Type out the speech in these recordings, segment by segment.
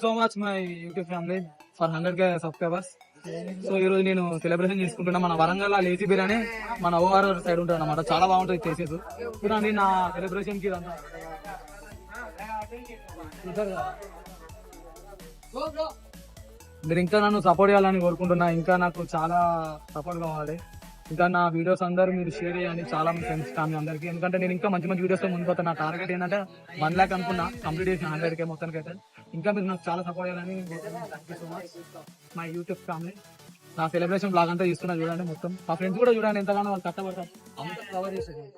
So much my YouTube family for 100K subscribers. So ఈ రోజు నేను సెలబ్రేషన్ చేసుకుంటున్నా. మన వరంగల్ లేజీ బిర్యానీ మన ఓఆర్ సైడ్ ఉంటుంది అనమాట. చాలా బాగుంటుంది చేసేది. చూడండి నా సెలబ్రేషన్ కి ఇదంతా. మీరు ఇంకా నన్ను సపోర్ట్ చేయాలని కోరుకుంటున్నా. ఇంకా నాకు చాలా సపోర్ట్ కావాలి. ఇంకా నా వీడియోస్ అందరూ మీరు షేర్ చేయండి చాలా మీ ఫ్రెండ్స్ కానీ అందరికి. ఎందుకంటే నేను ఇంకా మంచి మంచి వీడియోస్ ముందుకు పోతాను. నా టార్గెట్ ఏంటంటే 1 lakh అనుకున్నా, కంప్లీట్ చేసిన 100K మొత్తానికి అయితే. ఇంకా మీరు నాకు చాలా సపోర్ట్ చేయాలని thank you so much my YouTube family. నా సెలబ్రేషన్ బ్లాగ్ అంతా చూస్తున్నా చూడండి. మొత్తం మా ఫ్రెండ్స్ కూడా చూడండి ఎంతగానో వాళ్ళు కష్టపడతారు. అంతా కవర్ చేసేది.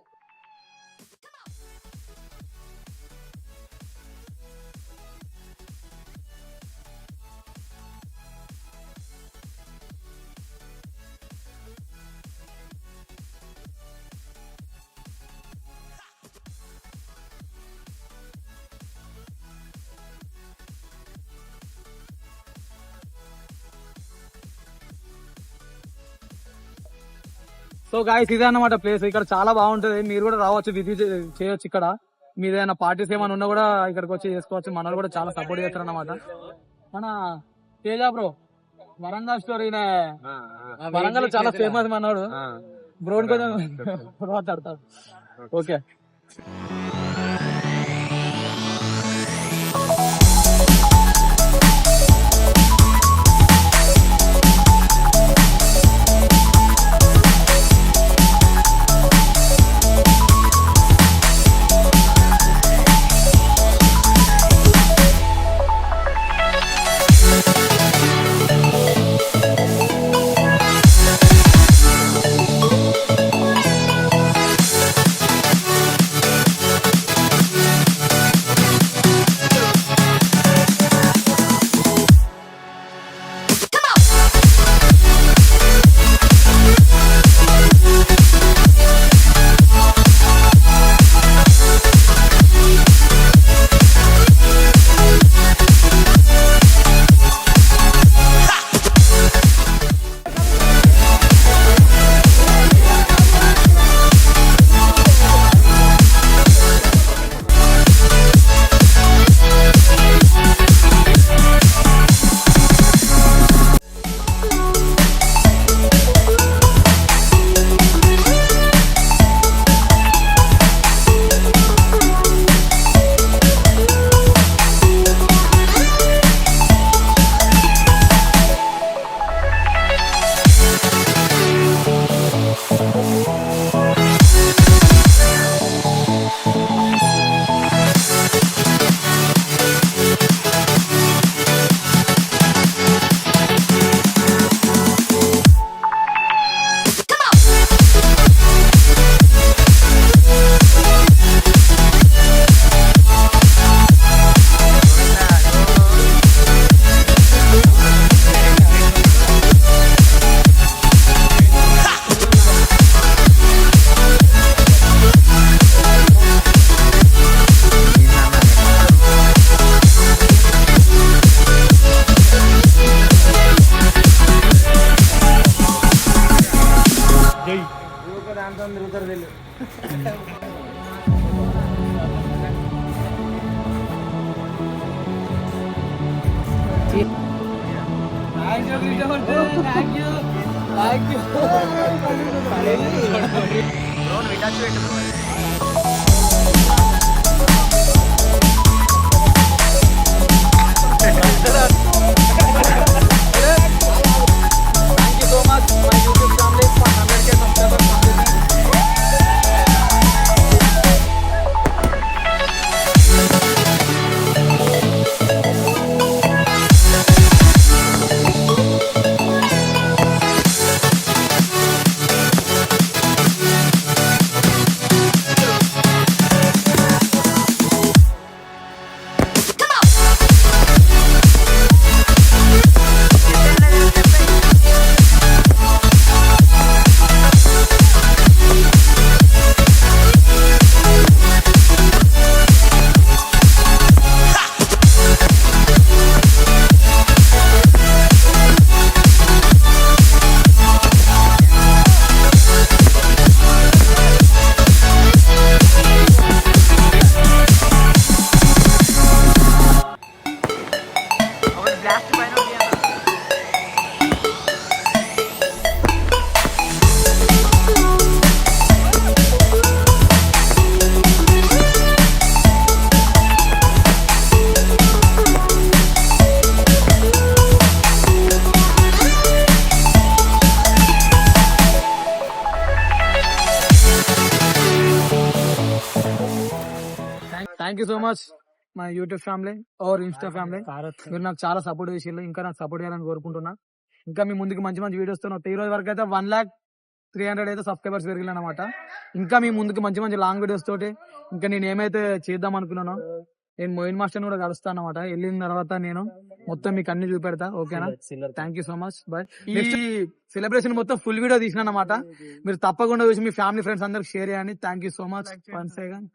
సో గాయస్ ఇదే అన్నమాట ప్లేస్. ఇక్కడ చాలా బాగుంటది. మీరు కూడా రావచ్చు, విజిట్ చేయొచ్చు. ఇక్కడ మీద ఏదైనా పార్టీస్ ఏమైనా ఉన్నా కూడా ఇక్కడికి వచ్చి చేసుకోవచ్చు. మనల్ని కూడా చాలా సపోర్ట్ చేస్తారు అన్నమాట. మన తేజ బ్రో వరంగల్ స్టోరీ, వరంగల్ చాలా ఫేమస్ మనోడు. బ్రో కొంచెం మాట్లాడతాడు. ఓకే బ్లాస్ట్ పైన ఉంది అన్న. Thank you so much my YouTube family or Insta family. మీరు నాకు చాలా సపోర్ట్ చేసిళ్ళు, ఇంకా నాకు సపోర్ట్ చేయాలని కోరుకుంటున్నా. ఇంకా మీ ముందుకు మంచి మంచి వీడియోస్ తో ఈ రోజు వరకు అయితే 1,300,000 అయితే సబ్స్క్రైబర్స్ పెరిగిన అనమాట. ఇంకా మీ ముందుకు మంచి మంచి లాంగ్ వీడియోస్ తోటి ఇంకా నేను ఏమైతే చేద్దాం అనుకున్నానో నేను మోయిన్ మాస్టర్ కూడా కలుస్తాను అనమాట. వెళ్ళిన తర్వాత నేను మొత్తం మీకు అన్ని చూపెడతా. ఓకేనా? Thank you so much. Bye. Next ఈ సెలబ్రేషన్ మొత్తం ఫుల్ వీడియో తీసిన అనమాట. మీరు తప్పకుండా చూసి మీ ఫ్యామిలీ ఫ్రెండ్స్ అందరికి షేర్ చేయండి. Thank you so much once again.